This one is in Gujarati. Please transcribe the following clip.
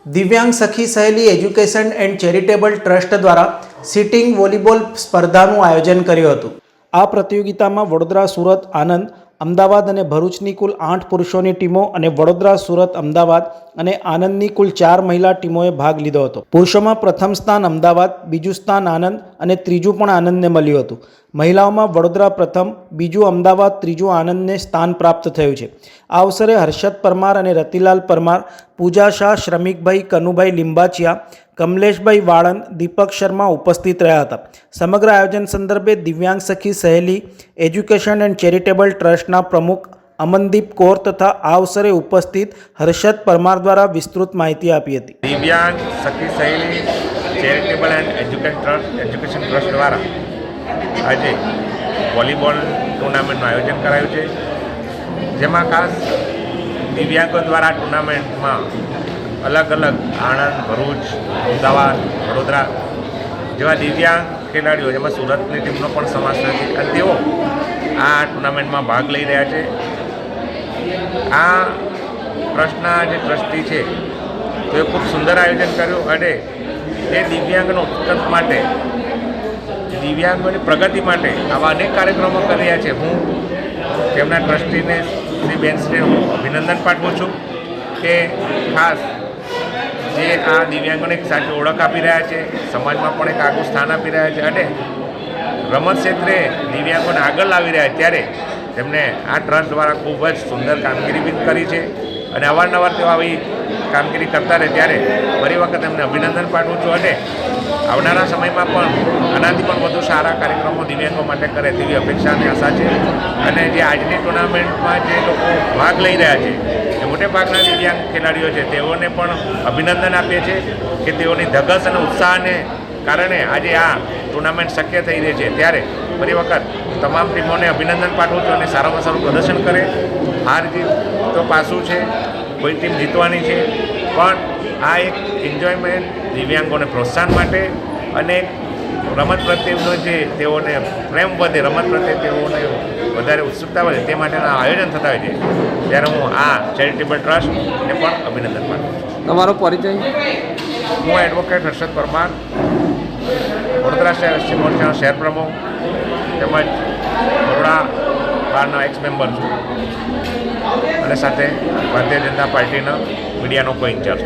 દિવ્યાંગ સખી સહેલી એજ્યુકેશન એન્ડ ચેરિટેબલ ટ્રસ્ટ દ્વારા સિટિંગ વોલીબોલ સ્પર્ધાનું આયોજન કર્યું હતું। આ પ્રતિયોગિતામાં વડોદરા, સુરત, આણંદ, અમદાવાદ અને ભરૂચની કુલ 8 પુરુષોની ટીમો અને વડોદરા, સુરત, અમદાવાદ અને આણંદની કુલ 4 મહિલા ટીમોએ ભાગ લીધો હતો। પુરુષોમાં પ્રથમ સ્થાન અમદાવાદ, બીજું સ્થાન આણંદ અને ત્રીજું પણ આણંદને મળ્યું હતું। મહિલાઓમાં વડોદરા પ્રથમ, બીજું અમદાવાદ, ત્રીજું આણંદને સ્થાન પ્રાપ્ત થયું છે। આ અવસરે હર્ષદ પરમાર અને રતિલાલ પરમાર, પૂજા શાહ, શ્રમિકભાઈ, કનુભાઈ લિંબાચિયા, કમલેશભાઈ વાળંદ, દીપક શર્મા ઉપસ્થિત રહ્યા હતા। સમગ્ર આયોજન સંદર્ભે દિવ્યાંગ સખી સહેલી એજ્યુકેશન એન્ડ ચેરિટેબલ ટ્રસ્ટના પ્રમુખ અમનદીપ કૌર તથા આ અવસરે ઉપસ્થિત હર્ષદ પરમાર દ્વારા વિસ્તૃત માહિતી આપી હતી। દિવ્યાંગ સખી સહેલી ચેરિટેબલ એન્ડ એજ્યુકેશન ટ્રસ્ટ દ્વારા આજે વોલીબોલ ટુર્નામેન્ટનું આયોજન કરાયું છે, જેમાં ખાસ દિવ્યાંગો દ્વારા ટુર્નામેન્ટમાં અલગ અલગ આણંદ, ભરૂચ, અમદાવાદ, વડોદરા જેવા દિવ્યાંગ ખેલાડીઓ, જેમાં સુરતની ટીમનો પણ સમાવેશ થાય છે અને તેઓ આ ટુર્નામેન્ટમાં ભાગ લઈ રહ્યા છે। આ ટ્રસ્ટના જે ટ્રસ્ટી છે તેઓ ખૂબ સુંદર આયોજન કર્યું અને તે દિવ્યાંગનો ઉત્કર્ષ માટે, દિવ્યાંગોની પ્રગતિ માટે આવા અનેક કાર્યક્રમો કરી રહ્યા છે। હું તેમના ટ્રસ્ટીને શ્રી બેનશ્રીને હું અભિનંદન પાઠવું છું કે ખાસ જે આ દિવ્યાંગોને એક સાચી ઓળખ આપી રહ્યા છે, સમાજમાં પણ એક આગવું સ્થાન આપી રહ્યા છે અને રમત ક્ષેત્રે દિવ્યાંગોને આગળ લાવી રહ્યા છે, ત્યારે તેમને આ ટ્રસ્ટ દ્વારા ખૂબ જ સુંદર કામગીરી બી કરી છે અને અવારનવાર તેઓ આવી કામગીરી કરતા રહે, ત્યારે ફરી વખત એમને અભિનંદન પાઠવું છું અને આવનારા સમયમાં પણ આનાથી પણ વધુ સારા કાર્યક્રમો દિવ્યાંગો માટે કરે તેવી અપેક્ષા અને આશા છે। અને જે આજની ટુર્નામેન્ટમાં જે લોકો ભાગ લઈ રહ્યા છે એ મોટે ભાગના દિવ્યાંગ ખેલાડીઓ છે, તેઓને પણ અભિનંદન આપીએ છીએ કે તેઓની ધગશ અને ઉત્સાહને કારણે આજે આ ટુર્નામેન્ટ શક્ય થઈ રહી છે। ત્યારે ફરી વખત તમામ ટીમોને અભિનંદન પાઠવું છું અને સારામાં સારું પ્રદર્શન કરે। હાર જીત તો પાછું છે, કોઈ ટીમ જીતવાની છે, પણ આ એક એન્જોયમેન્ટ દિવ્યાંગોને પ્રોત્સાહન માટે અને રમત પ્રત્યેનો જે તેઓને પ્રેમ વધે, રમત પ્રત્યે તેઓને વધારે ઉત્સુકતા વધે તે માટેના આયોજન થતા હોય છે, ત્યારે હું આ ચેરિટેબલ ટ્રસ્ટને પણ અભિનંદન પાઠવું છું। તમારો પરિચય? હું એડવોકેટ હર્ષદ પરમાર, વડોદરા શહેર એસસી મોરચાનો શહેર પ્રમુખ તેમજ બરોડા બારનો એક્સ મેમ્બર છું અને સાથે ભારતીય જનતા પાર્ટીના મીડિયાનો કોઈ ઇન્ચાર્જ છું।